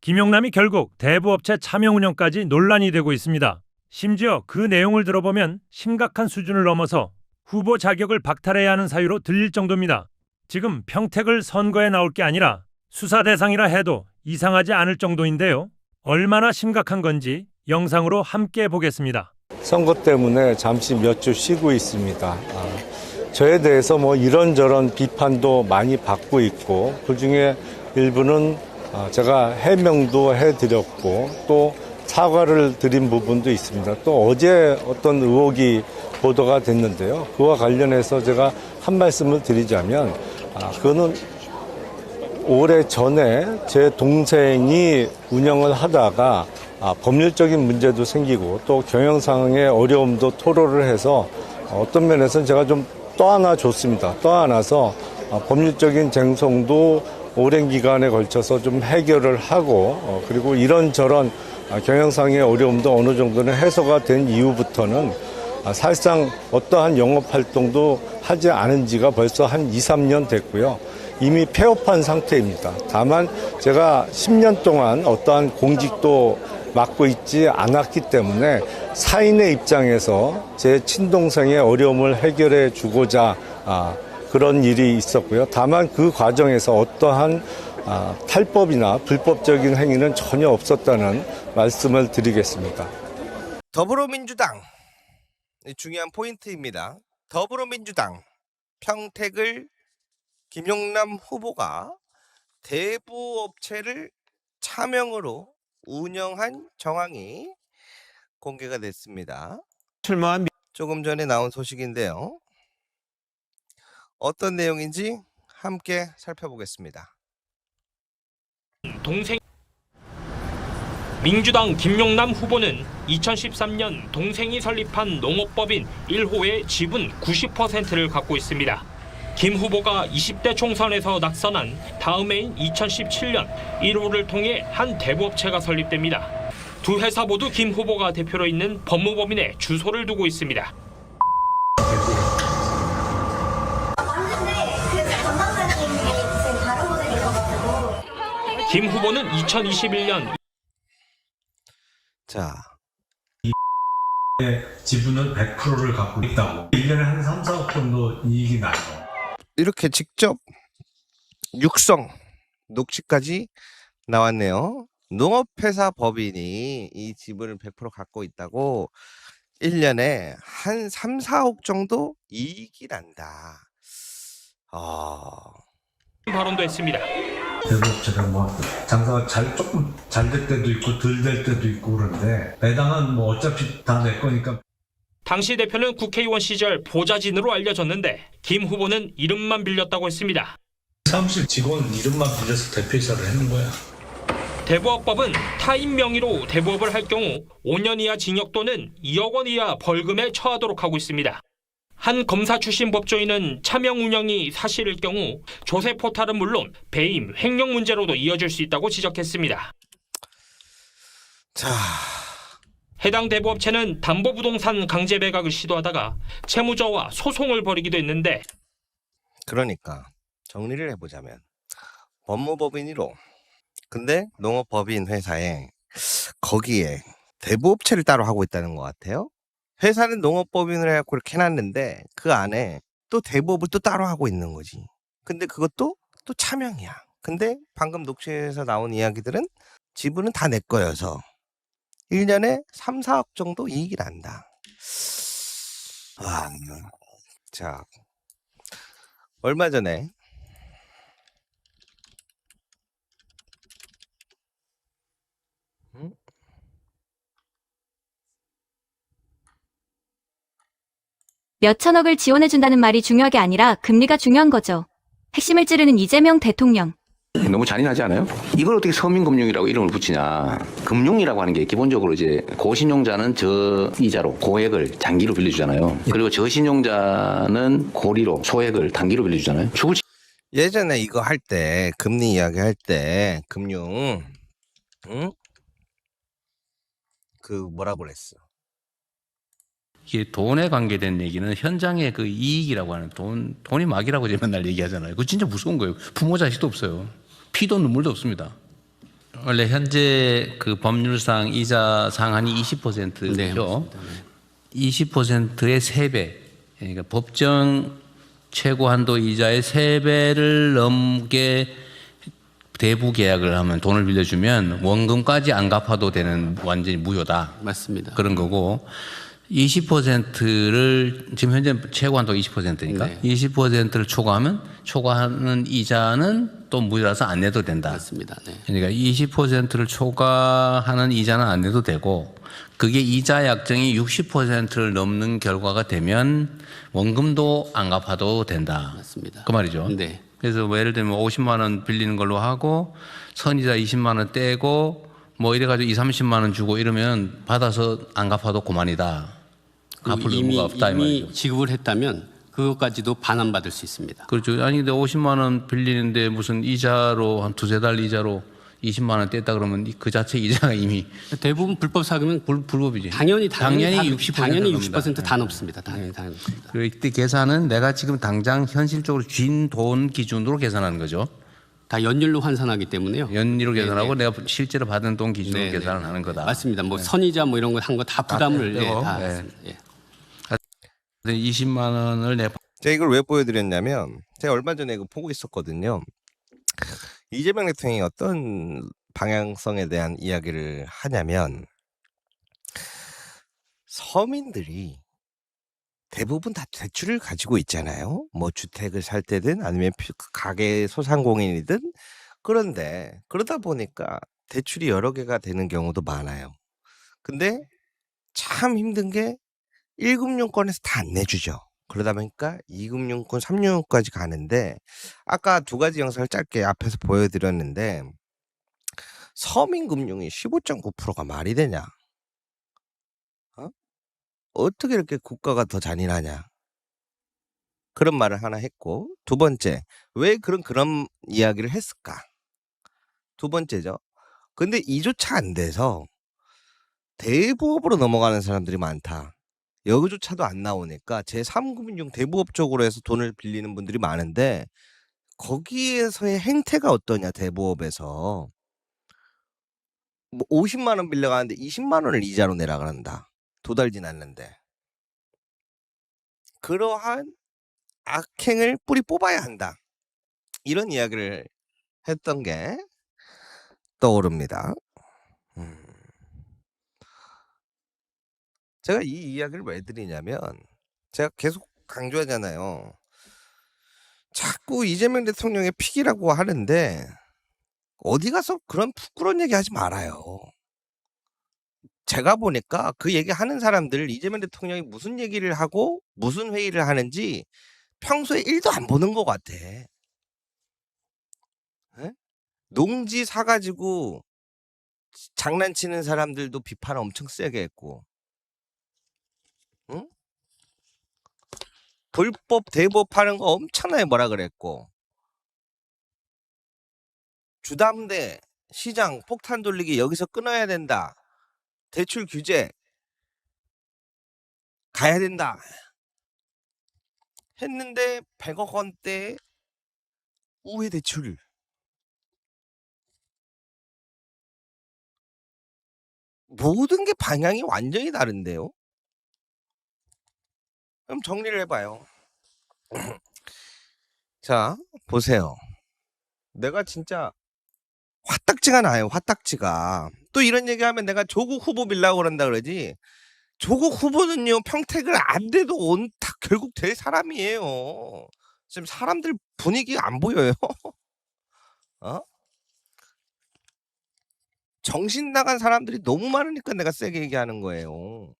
김용남이 결국 대부업체 차명 운영까지 논란이 되고 있습니다. 심지어 그 내용을 들어보면 심각한 수준을 넘어서 후보 자격을 박탈해야 하는 사유로 들릴 정도입니다. 지금 평택을 선거에 나올 게 아니라 수사 대상이라 해도 이상하지 않을 정도인데요. 얼마나 심각한 건지 영상으로 함께 보겠습니다. 선거 때문에 잠시 몇 주 쉬고 있습니다. 저에 대해서 이런저런 비판도 많이 받고 있고, 그중에 일부는 제가 해명도 해드렸고 또 사과를 드린 부분도 있습니다. 또 어제 어떤 의혹이 보도가 됐는데요. 그와 관련해서 제가 한 말씀을 드리자면, 그거는 오래 전에 제 동생이 운영을 하다가 법률적인 문제도 생기고 또 경영상의 어려움도 토로를 해서 어떤 면에서는 제가 좀 떠안아줬습니다. 떠안아서 법률적인 쟁송도 오랜 기간에 걸쳐서 좀 해결을 하고, 그리고 이런저런 경영상의 어려움도 어느 정도는 해소가 된 이후부터는 사실상 어떠한 영업활동도 하지 않은 지가 벌써 한 2, 3년 됐고요. 이미 폐업한 상태입니다. 다만 제가 10년 동안 어떠한 공직도 맡고 있지 않았기 때문에 사인의 입장에서 제 친동생의 어려움을 해결해 주고자 그런 일이 있었고요. 다만 그 과정에서 어떠한 탈법이나 불법적인 행위는 전혀 없었다는 말씀을 드리겠습니다. 더불어민주당 중요한 포인트입니다. 더불어민주당 평택을 김용남 후보가 대부업체를 차명으로 운영한 정황이 공개가 됐습니다. 조금 전에 나온 소식인데요. 어떤 내용인지 함께 살펴보겠습니다. 민주당 김용남 후보는 2013년 동생이 설립한 농업법인 1호의 지분 90%를 갖고 있습니다. 김 후보가 20대 총선에서 낙선한 다음 해인 2017년 1호를 통해 한 대부업체가 설립됩니다. 두 회사 모두 김 후보가 대표로 있는 법무법인에 주소를 두고 있습니다. 김 후보는 2021년 지분을 100%를 갖고 있다고. 1년에 한 3, 4억 정도 이익이 나요. 이렇게 직접 육성 녹취까지 나왔네요. 농업회사 법인이 이 지분을 100% 갖고 있다고 1년에 한 3, 4억 정도 이익이 난다. 발언도 했습니다. 대부업체가 장사가 조금 잘 될 때도 있고 덜 될 때도 있고 그런데 배당은 어차피 다 내 거니까. 당시 대표는 국회의원 시절 보좌진으로 알려졌는데 김 후보는 이름만 빌렸다고 했습니다. 사무실 직원 이름만 빌려서 대표이사를 했는 거야. 대부업법은 타인 명의로 대부업을 할 경우 5년 이하 징역 또는 2억 원 이하 벌금에 처하도록 하고 있습니다. 한 검사 출신 법조인은 차명 운영이 사실일 경우 조세 포탈은 물론 배임, 횡령 문제로도 이어질 수 있다고 지적했습니다. 해당 대부업체는 담보부동산 강제 매각을 시도하다가 채무자와 소송을 벌이기도 했는데, 그러니까 정리를 해보자면 법무법인 1호, 근데 농업법인 회사에 거기에 대부업체를 따로 하고 있다는 것 같아요. 회사는 농업법인을 해갖고 이렇게 해놨는데 그 안에 또 대부업을 또 따로 하고 있는 거지. 근데 그것도 또 차명이야. 근데 방금 녹취에서 나온 이야기들은 지분은 다 내 거여서 1년에 3, 4억 정도 이익이 난다. 자, 얼마 전에 몇 천억을 지원해준다는 말이 중요한 게 아니라 금리가 중요한 거죠. 핵심을 찌르는 이재명 대통령. 너무 잔인하지 않아요? 이걸 어떻게 서민금융이라고 이름을 붙이냐. 금융이라고 하는 게 기본적으로 이제 고신용자는 저이자로 고액을 장기로 빌려주잖아요. 그리고 저신용자는 고리로 소액을 단기로 빌려주잖아요. 예전에 이거 할 때 금리 이야기 할 때 금융 그 뭐라고 그랬어? 이게 돈에 관계된 얘기는 현장의 그 이익이라고 하는 돈이 막이라고 제가 맨날 얘기하잖아요. 그거 진짜 무서운 거예요. 부모 자식도 없어요. 피도 눈물도 없습니다. 원래 현재 그 법률상 이자 상한이 20%죠. 네, 맞습니다. 20%의 3배. 그러니까 법정 최고 한도 이자의 3배를 넘게 대부 계약을 하면 돈을 빌려주면 원금까지 안 갚아도 되는 완전히 무효다. 맞습니다. 그런 거고 20%를 지금 현재 최고 한도 20%니까 네. 20%를 초과하는 이자는 또 무효라서 안 내도 된다. 맞습니다. 네. 그러니까 20%를 초과하는 이자는 안 내도 되고 그게 이자 약정이 60%를 넘는 결과가 되면 원금도 안 갚아도 된다. 맞습니다. 그 말이죠. 네. 그래서 뭐 예를 들면 50만 원 빌리는 걸로 하고 선이자 20만 원 떼고 뭐 이래가지고 30만 원 주고 이러면 받아서 안 갚아도 그만이다. 갚을 의무가 없다 이 이미 말이죠. 지급을 했다면 그것까지도 반환받을 수 있습니다. 그렇죠. 아니 근데 50만 원 빌리는데 무슨 이자로 한 두세 달 이자로 20만 원 뗐다 그러면 그 자체 이자가 이미 대부분 불법 사기면 불법이지. 당연히 60% 당연히 겁니다. 60%다 높습니다. 당연히 높습니다. 그때 계산은 내가 지금 당장 현실적으로 쥔 돈 기준으로 계산하는 거죠. 다 연율로 환산하기 때문에요. 연리로 네, 계산하고 네. 내가 실제로 받은 돈 기준으로 네, 계산을 네. 하는 거다. 맞습니다. 뭐 선이자 뭐 이런 거 한 거 다 부담을 빼고, 다 네. 했습니다. 예. 20만 원을 내 제가 이걸 왜 보여드렸냐면 제가 얼마 전에 이거 보고 있었거든요. 이재명 대통령이 어떤 방향성에 대한 이야기를 하냐면 서민들이 대부분 다 대출을 가지고 있잖아요. 뭐 주택을 살 때든 아니면 가게 소상공인이든 그런데 그러다 보니까 대출이 여러 개가 되는 경우도 많아요. 근데 참 힘든 게 1금융권에서 다 안 내주죠. 그러다 보니까 2금융권, 3금융권까지 가는데 아까 두 가지 영상을 짧게 앞에서 보여드렸는데 서민금융이 15.9%가 말이 되냐? 어떻게 이렇게 국가가 더 잔인하냐? 그런 말을 하나 했고 두 번째, 왜 그런 이야기를 했을까? 두 번째죠. 근데 이조차 안 돼서 대부업으로 넘어가는 사람들이 많다. 여기조차도 안 나오니까 제3금융 대부업 쪽으로 해서 돈을 빌리는 분들이 많은데 거기에서의 행태가 어떠냐 대부업에서 뭐 50만 원 빌려가는데 20만 원을 이자로 내라 그런다. 2달 지났는데 그러한 악행을 뿌리 뽑아야 한다. 이런 이야기를 했던 게 떠오릅니다. 제가 이 이야기를 왜 드리냐면 제가 계속 강조하잖아요. 자꾸 이재명 대통령의 픽이라고 하는데 어디 가서 그런 부끄러운 얘기 하지 말아요. 제가 보니까 그 얘기하는 사람들 이재명 대통령이 무슨 얘기를 하고 무슨 회의를 하는지 평소에 1도 안 보는 것 같아. 에? 농지 사가지고 장난치는 사람들도 비판 엄청 세게 했고 응? 불법 대법하는 거 엄청나게 뭐라 그랬고 주담대 시장 폭탄 돌리기 여기서 끊어야 된다. 대출 규제 가야 된다. 했는데 100억 원대 우회 대출 모든 게 방향이 완전히 다른데요. 그럼 정리를 해봐요. 자, 보세요. 내가 진짜 화딱지가 나요. 화딱지가. 또 이런 얘기하면 내가 조국 후보 밀라고 그런다 그러지. 조국 후보는요 평택을 안 돼도 다 결국 될 사람이에요. 지금 사람들 분위기가 안 보여요. 어? 정신 나간 사람들이 너무 많으니까 내가 세게 얘기하는 거예요.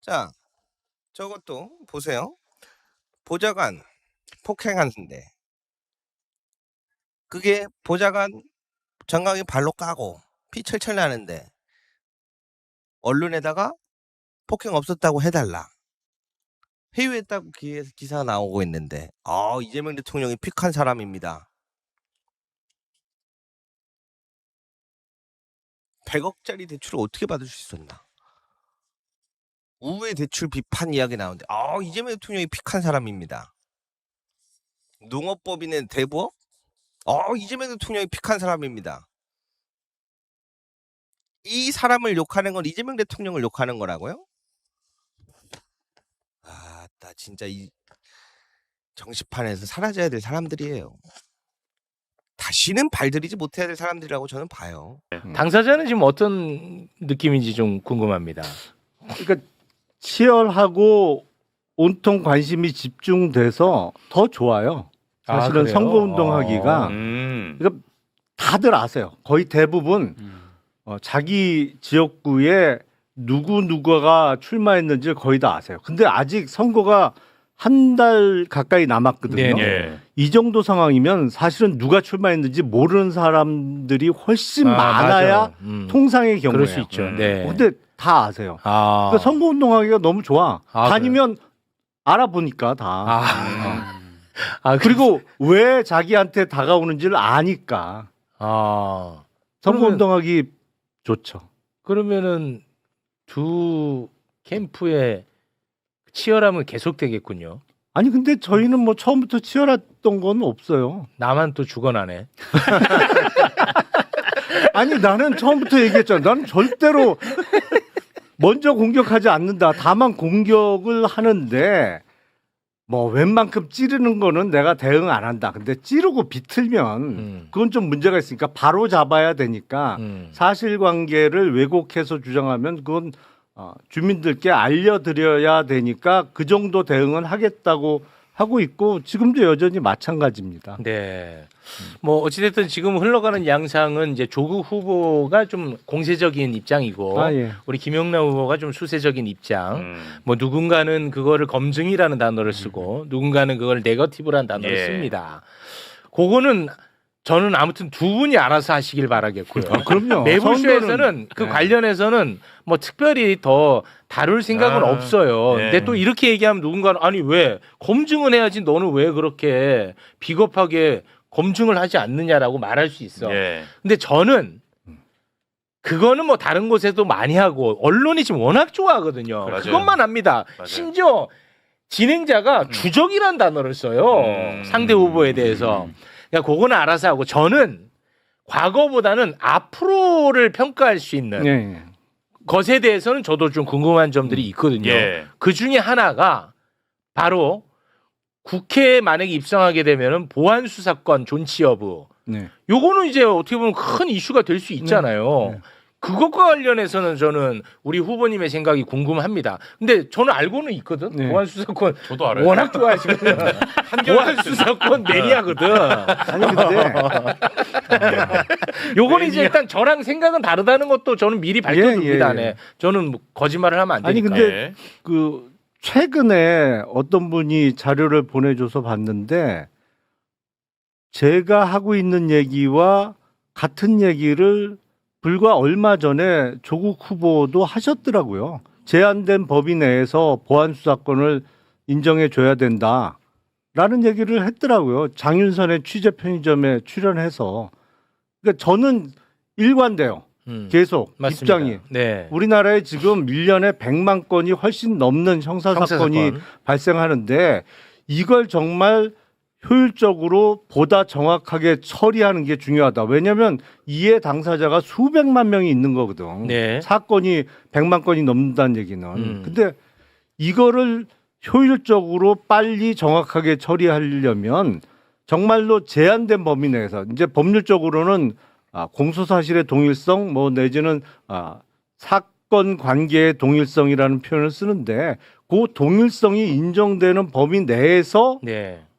자, 저것도 보세요. 보좌관 폭행하는데 그게 보좌관 정강이 발로 까고 피 철철 나는데 언론에다가 폭행 없었다고 해달라. 회유했다고 기사가 나오고 있는데 이재명 대통령이 픽한 사람입니다. 100억짜리 대출을 어떻게 받을 수 있었나? 우회 대출 비판 이야기 나오는데 이재명 대통령이 픽한 사람입니다. 농업법인의 대부업? 이재명 대통령이 픽한 사람입니다. 이 사람을 욕하는 건 이재명 대통령을 욕하는 거라고요? 나 진짜 이 정치판에서 사라져야 될 사람들이에요. 다시는 발들이지 못해야 될 사람들이라고 저는 봐요. 당사자는 지금 어떤 느낌인지 좀 궁금합니다. 그러니까 치열하고 온통 관심이 집중돼서 더 좋아요. 사실은 그래요? 선거운동하기가 그러니까 다들 아세요. 거의 대부분 자기 지역구에 누구가 출마했는지 거의 다 아세요. 근데 아직 선거가 한 달 가까이 남았거든요. 네네. 이 정도 상황이면 사실은 누가 출마했는지 모르는 사람들이 훨씬 많아야 통상의 경우예요. 그럴 수 있죠. 네. 근데 다 아세요. 그러니까 선거운동하기가 너무 좋아. 다니면 알아보니까 다. 그리고 왜 자기한테 다가오는지를 아니까. 선거운동하기 좋죠. 그러면은 두 캠프의 치열함은 계속되겠군요. 아니 근데 저희는 뭐 처음부터 치열했던 건 없어요. 나만 또 죽어나네. 아니 나는 처음부터 얘기했잖아. 나는 절대로 먼저 공격하지 않는다. 다만 공격을 하는데 뭐 웬만큼 찌르는 거는 내가 대응 안 한다. 근데 찌르고 비틀면 그건 좀 문제가 있으니까 바로 잡아야 되니까 사실관계를 왜곡해서 주장하면 그건 주민들께 알려드려야 되니까 그 정도 대응은 하겠다고 하고 있고 지금도 여전히 마찬가지입니다. 네. 뭐 어찌됐든 지금 흘러가는 양상은 이제 조국 후보가 좀 공세적인 입장이고 예. 우리 김영남 후보가 좀 수세적인 입장. 뭐 누군가는 그거를 검증이라는 단어를 쓰고 누군가는 그걸 네거티브라는 단어를 씁니다. 그거는 저는 아무튼 두 분이 알아서 하시길 바라겠고요. 그럼요. 매불쇼에서는 그 관련해서는 뭐 특별히 더 다룰 생각은 없어요. 근데 또 이렇게 얘기하면 누군가는 아니 왜 검증은 해야지 너는 왜 그렇게 비겁하게 검증을 하지 않느냐라고 말할 수 있어. 근데 저는 그거는 뭐 다른 곳에도 많이 하고 언론이 지금 워낙 좋아하거든요. 그것만 합니다. 심지어 진행자가 주적이라는 단어를 써요. 상대 후보에 대해서. 그러니까 그거는 알아서 하고 저는 과거보다는 앞으로를 평가할 수 있는 것에 대해서는 저도 좀 궁금한 점들이 있거든요. 그 중에 하나가 바로 국회에 만약에 입성하게 되면은 보안 수사권 존치 여부. 요거는 이제 어떻게 보면 큰 이슈가 될 수 있잖아요. 그것과 관련해서는 저는 우리 후보님의 생각이 궁금합니다. 근데 저는 알고는 있거든. 보안 수사권 저도 알아요. 워낙 좋아하시거든. 보안 수사권 매니아거든. 아니 근데 요거는 이제 일단 저랑 생각은 다르다는 것도 저는 미리 밝혀둡니다. 네. 저는 뭐 거짓말을 하면 안 되니까. 아니 근데 그 최근에 어떤 분이 자료를 보내줘서 봤는데 제가 하고 있는 얘기와 같은 얘기를 불과 얼마 전에 조국 후보도 하셨더라고요. 제한된 범위 내에서 보안 수사권을 인정해 줘야 된다라는 얘기를 했더라고요. 장윤선의 취재 편의점에 출연해서. 그러니까 저는 일관돼요. 계속 맞습니다. 입장이. 네. 우리나라에 지금 1년에 100만 건이 훨씬 넘는 형사사건이 발생하는데 이걸 정말 효율적으로 보다 정확하게 처리하는 게 중요하다. 왜냐하면 이해 당사자가 수백만 명이 있는 거거든. 사건이 100만 건이 넘는다는 얘기는. 근데 이거를 효율적으로 빨리 정확하게 처리하려면 정말로 제한된 범위 내에서 이제 법률적으로는 공소사실의 동일성 뭐 내지는 사건 관계의 동일성이라는 표현을 쓰는데 그 동일성이 인정되는 범위 내에서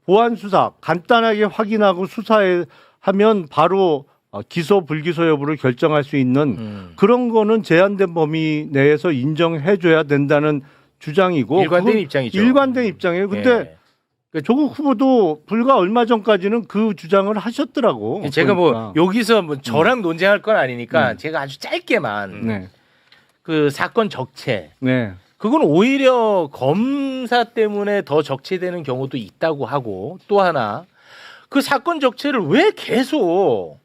보안 수사 간단하게 확인하고 수사하면 바로 기소 불기소 여부를 결정할 수 있는 그런 거는 제한된 범위 내에서 인정해 줘야 된다는 주장이고 일관된 입장이죠. 일관된 입장이에요. 근데 조국 후보도 불과 얼마 전까지는 그 주장을 하셨더라고. 제가 보니까. 뭐 여기서 뭐 저랑 논쟁할 건 아니니까 제가 아주 짧게만 그 사건 적체 그건 오히려 검사 때문에 더 적체되는 경우도 있다고 하고 또 하나 그 사건 적체를 왜 계속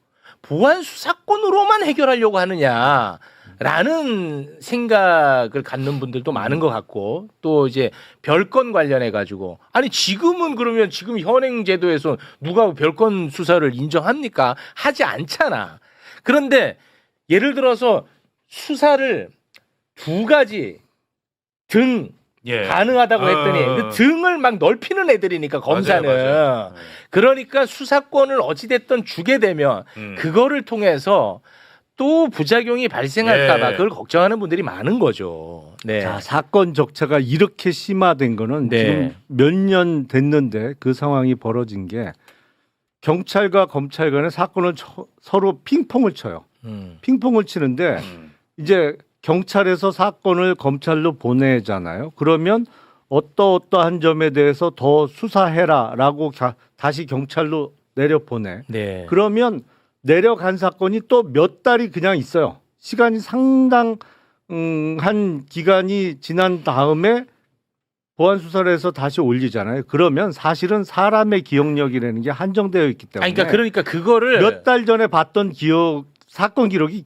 보안 수사권으로만 해결하려고 하느냐. 라는 생각을 갖는 분들도 많은 것 같고 또 이제 별건 관련해 가지고 아니 지금은 그러면 지금 현행 제도에서 누가 별건 수사를 인정합니까? 하지 않잖아. 그런데 예를 들어서 수사를 두 가지 등 예. 가능하다고 했더니 그 등을 막 넓히는 애들이니까 검사는 맞아요. 그러니까 수사권을 어찌됐든 주게 되면 그거를 통해서 또 부작용이 발생할까봐 예. 그걸 걱정하는 분들이 많은 거죠. 네. 자, 사건 적체가 이렇게 심화된 거는 네. 지금 몇 년 됐는데 그 상황이 벌어진 게 경찰과 검찰 간에 사건을 서로 핑퐁을 쳐요. 핑퐁을 치는데 이제 경찰에서 사건을 검찰로 보내잖아요. 그러면 어떠한 점에 대해서 더 수사해라라고 다시 경찰로 내려보내. 네. 그러면 내려간 사건이 또 몇 달이 그냥 있어요. 시간이 상당한 기간이 지난 다음에 보안 수사를 해서 다시 올리잖아요. 그러면 사실은 사람의 기억력이라는 게 한정되어 있기 때문에 아니, 그러니까 그거를 몇 달 전에 봤던 사건 기록이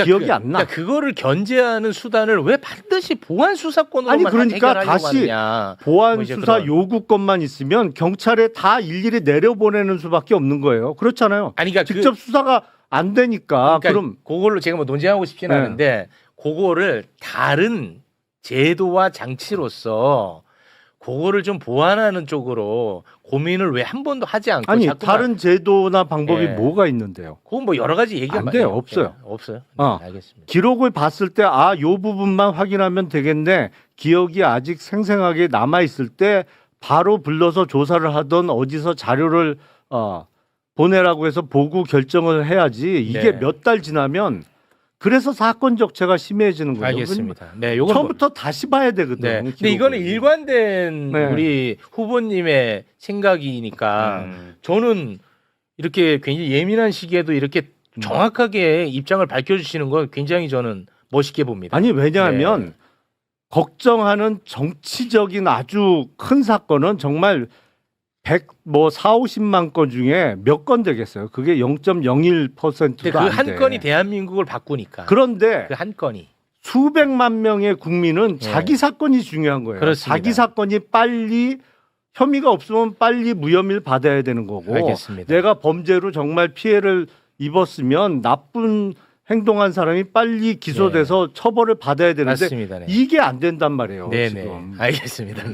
기억이 안 나. 그러니까 그거를 견제하는 수단을 왜 반드시 보안 수사권으로만 아니 그러니까 해결하려고 다시 하느냐. 보안 뭐 이제 수사 그런. 요구권만 있으면 경찰에 다 일일이 내려보내는 수밖에 없는 거예요. 그렇잖아요. 아니 그러니까 직접 수사가 안 되니까 그러니까 그럼 그걸로 제가 뭐 논쟁하고 싶지는 네. 않은데 그거를 다른 제도와 장치로서 그거를 좀 보완하는 쪽으로 고민을 왜 한 번도 하지 않고 아니 자꾸만 다른 제도나 방법이 예. 뭐가 있는데요? 그건 뭐 여러 가지 얘기가 안 많아요. 돼요. 없어요. 예, 없어요. 네, 어. 알겠습니다. 기록을 봤을 때 요 부분만 확인하면 되겠네. 기억이 아직 생생하게 남아 있을 때 바로 불러서 조사를 하던 어디서 자료를 보내라고 해서 보고 결정을 해야지. 이게 네. 몇 달 지나면 그래서 사건 적체가 심해지는 거죠. 알겠습니다. 네, 요건 처음부터 다시 봐야 되거든. 네. 근데 기록을. 이거는 일관된 네. 우리 후보님의 생각이니까 저는 이렇게 굉장히 예민한 시기에도 이렇게 정확하게 입장을 밝혀주시는 건 굉장히 저는 멋있게 봅니다. 아니 왜냐하면 네. 걱정하는 정치적인 아주 큰 사건은 정말 50만 건 중에 몇 건 되겠어요. 그게 0.01%도 근데 그 안 한 돼. 건이 대한민국을 바꾸니까. 그런데 그 한 건이. 수백만 명의 국민은 네. 자기 사건이 중요한 거예요. 그렇습니다. 자기 사건이 빨리 혐의가 없으면 빨리 무혐의를 받아야 되는 거고 알겠습니다. 내가 범죄로 정말 피해를 입었으면 나쁜 행동한 사람이 빨리 기소돼서 처벌을 받아야 되는데 맞습니다. 네. 이게 안 된단 말이에요. 네네. 지금. 알겠습니다. 네.